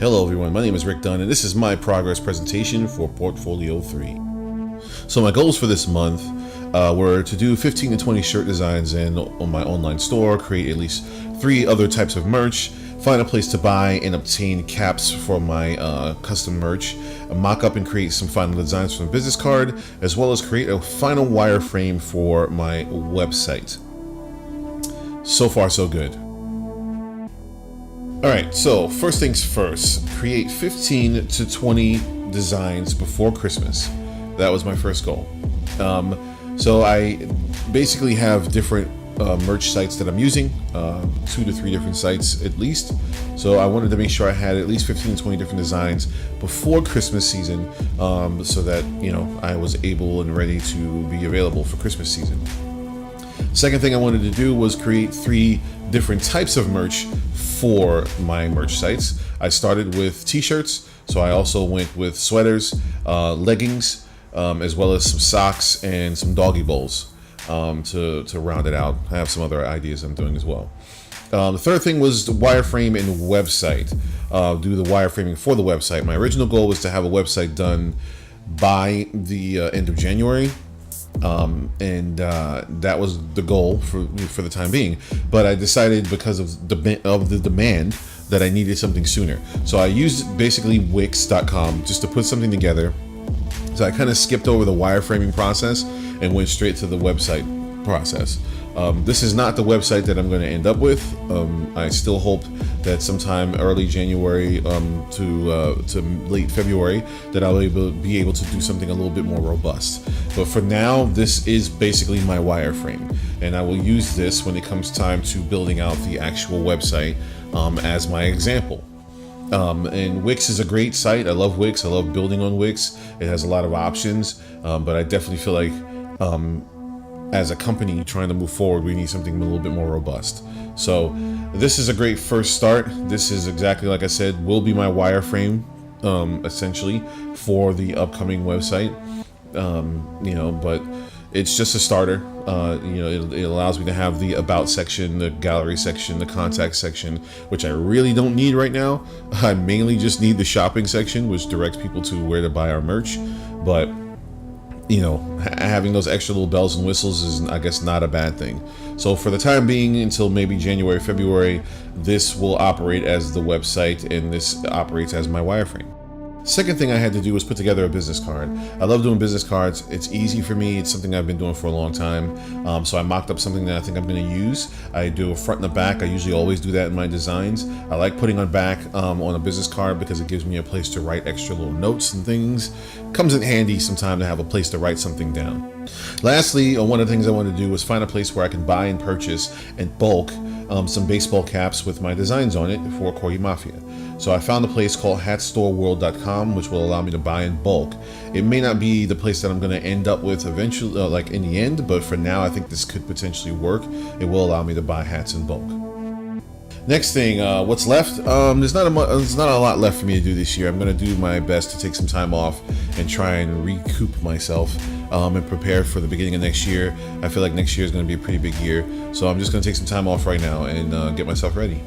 Hello everyone, my name is Rick Dunn and this is my progress presentation for Portfolio 3. So my goals for this month were to do 15 to 20 shirt designs on my online store, create at least 3 other types of merch, find a place to buy and obtain caps for my custom merch, mock up and create some final designs for the business card, as well as create a final wireframe for my website. So far so good. Alright, so first things first, create 15 to 20 designs before Christmas. That was my first goal. So I basically have different merch sites that I'm using, 2 to 3 different sites at least. So I wanted to make sure I had at least 15 to 20 different designs before Christmas season, so that, you know, I was able and ready to be available for Christmas season. Second thing I wanted to do was create 3 different types of merch for my merch sites. I started with t-shirts, so I also went with sweaters, leggings, as well as some socks and some doggy bowls to round it out. I have some other ideas I'm doing as well. The third thing was the wireframe and website. Do the wireframing for the website. My original goal was to have a website done by the end of January. That was the goal for the time being, but I decided because of the demand that I needed something sooner. So I used basically Wix.com just to put something together. So I kind of skipped over the wireframing process and went straight to the website process. This is not the website that I'm going to end up with. I still hope that sometime early January to late February that I'll be able to do something a little bit more robust. But for now, this is basically my wireframe, and I will use this when it comes time to building out the actual website as my example. And Wix is a great site. I love Wix. I love building on Wix. It has a lot of options, but I definitely feel like as a company trying to move forward, we need something a little bit more robust. So this is a great first start. This is exactly, like I said, will be my wireframe essentially for the upcoming website. But it's just a starter. It allows me to have the about section, the gallery section, the contact section, which I really don't need right now. I mainly just need the shopping section, which directs people to where to buy our merch. But having those extra little bells and whistles is, I guess, not a bad thing. So for the time being, until maybe January, February, this will operate as the website and this operates as my wireframe. Second thing I had to do was put together a business card. I love doing business cards. It's easy for me. It's something I've been doing for a long time. So I mocked up something that I think I'm going to use. I do a front and a back. I usually always do that in my designs. I like putting on back on a business card because it gives me a place to write extra little notes and things. Comes in handy sometime to have a place to write something down. Lastly, one of the things I wanted to do was find a place where I can buy and purchase in bulk some baseball caps with my designs on it for Corgi Mafia. So I found a place called hatstoreworld.com, which will allow me to buy in bulk. It may not be the place that I'm going to end up with eventually, like in the end, but for now I think this could potentially work. It will allow me to buy hats in bulk. Next thing, what's left? There's not a lot left for me to do this year. I'm going to do my best to take some time off and try and recoup myself and prepare for the beginning of next year. I feel like next year is going to be a pretty big year, so I'm just going to take some time off right now and get myself ready.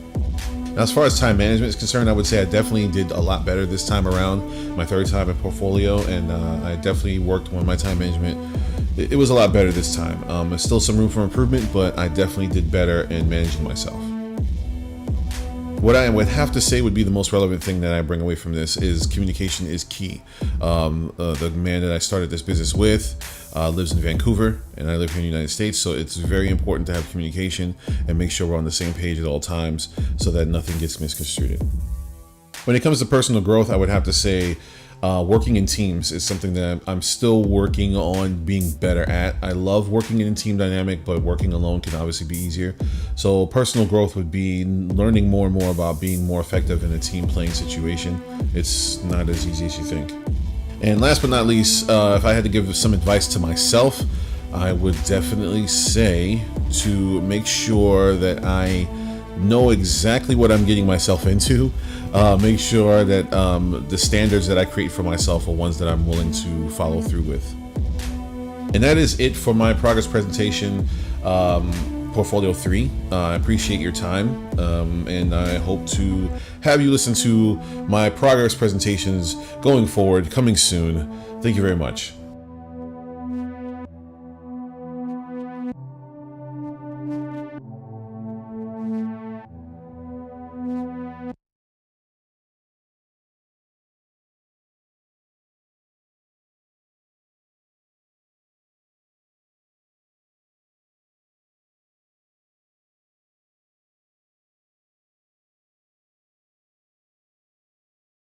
Now, as far as time management is concerned, I would say I definitely did a lot better this time around, my third time in Portfolio, and I definitely worked on my time management. It was a lot better this time. There's still some room for improvement, but I definitely did better in managing myself. What I would have to say would be the most relevant thing that I bring away from this is communication is key. The man that I started this business with lives in Vancouver, and I live here in the United States, so it's very important to have communication and make sure we're on the same page at all times so that nothing gets misconstrued. When it comes to personal growth, I would have to say working in teams is something that I'm still working on being better at. I love working in a team dynamic, but working alone can obviously be easier. So personal growth would be learning more and more about being more effective in a team playing situation. It's not as easy as you think. And last but not least, if I had to give some advice to myself, I would definitely say to make sure that I know exactly what I'm getting myself into. Make sure that the standards that I create for myself are ones that I'm willing to follow through with. And that is it for my progress presentation. Portfolio 3. I appreciate your time, and I hope to have you listen to my progress presentations going forward, coming soon. Thank you very much.